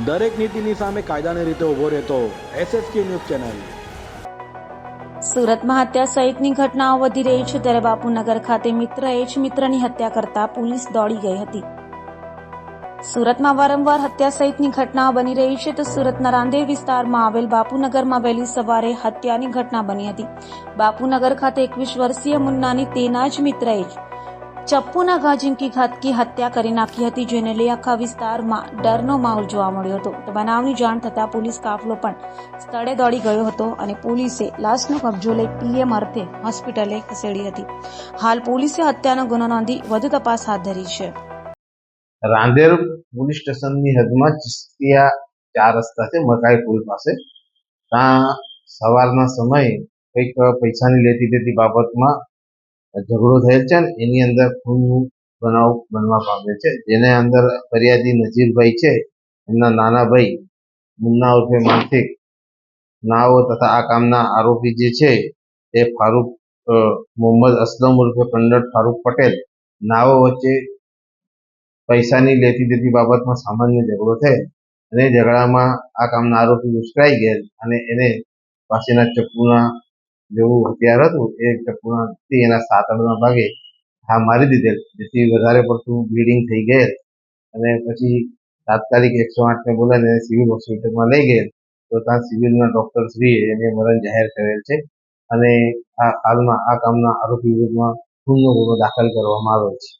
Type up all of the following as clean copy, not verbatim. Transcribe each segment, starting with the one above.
દરેક નીતિની સામે કાયદાની રીતે ઊભો રહેતો SSK ન્યૂઝ ચેનલ। સુરતમાં હત્યા સહિતની ઘટનાઓ વધી રહી છે, ત્યારે બાપુનગર ખાતે મિત્રએ જ મિત્રની હત્યા કરતા પોલીસ દોડી ગઈ હતી। સુરતમાં વારંવાર હત્યા સહિતની ઘટનાઓ બની રહી છે, તો સુરતના રાંદેર વિસ્તારમાં આવેલ બાપુનગરમાં વહેલી સવારે હત્યાની ઘટના બની હતી। બાપુનગર ખાતે 21 વર્ષીય મુન્નાની તેના જ મિત્રએ ચપ્પુના ઘા ઝીંકી ઘાતકી હત્યા કરી નાખી હતી, જેને લઈ આખા વિસ્તારમાં ડરનો માહોલ જોવા મળ્યો હતો। તો બનાવની જાણ થતાં પોલીસ કાફલો પણ સ્થળે દોડી ગયો હતો અને પોલીસે લાશનો કબજો લઈ PM અર્થે હોસ્પિટલે ખસેડી હતી। હાલ પોલીસે હત્યાનો ગુનો નોંધી વધુ તપાસ હાથ ધરી છે। રાંદેર પોલીસ સ્ટેશનની હદમાં ચિસ્તિયા 4 રસ્તા છે, મકાઈ પુલ પાસે। ત્યાં સવારના સમયે કંઈક પૈસાની લેતી દેતી બાબતમાં ઝઘડો થયેલ છે, એની અંદર ખૂનનું બનાવ બનવા પામેલ છે, જેને અંદર ફરિયાદી નજીરભાઈ છે, એમના નાના ભાઈ મુન્ના ઉર્ફે માનસિક નાઓ તથા આ કામના આરોપી જે છે તે ફારૂક મોહમ્મદ અસલમ ઉર્ફે કંડર ફારૂક પટેલ નાઓ વચ્ચે પૈસાની લેતી દેતી બાબતમાં સામાન્ય ઝઘડો થયેલ અને ઝઘડામાં આ કામના આરોપી ઉશ્કેરાઈ ગયેલ અને એને પાસેના ચપ્પુના જેવું હથિયાર હતું એ ચપ્પુનાથી એના સાતડના ભાગે ઘા મારી દીધેલ, જેથી વધારે પડતું બ્લીડિંગ થઈ ગયેલ અને પછી તાત્કાલિક 108ને બોલાવીને સિવિલ હોસ્પિટલમાં લઈ ગયેલ, તો ત્યાં સિવિલના ડૉક્ટર શ્રીએ એને મરણ જાહેર કરેલ છે અને હાલમાં આ કામના આરોપી વિરુદ્ધમાં ખૂનનો ગુનો દાખલ કરવામાં આવેલ છે।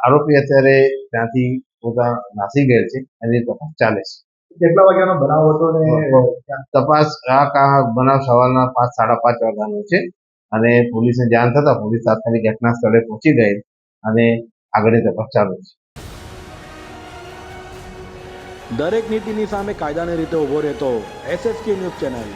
આરોપી અત્યારે ત્યાંથી પોતા નાસી ગયેલ છે, એની તપાસ ચાલે છે। કેટલા વાગ્યાનો બનાવ હતો ને તપાસ આ બનાવ સવારના 5 સાડા 5 વાગ્યાનો છે અને પોલીસને જાણ થતા પોલીસ તાત્કાલિક ઘટના સ્થળે પહોંચી ગઈ અને આગળની તપાસ ચાલુ છે। દરેક નીતિની સામે કાયદાની રીતે ઊભો રહેતો SSK ન્યૂઝ ચેનલ।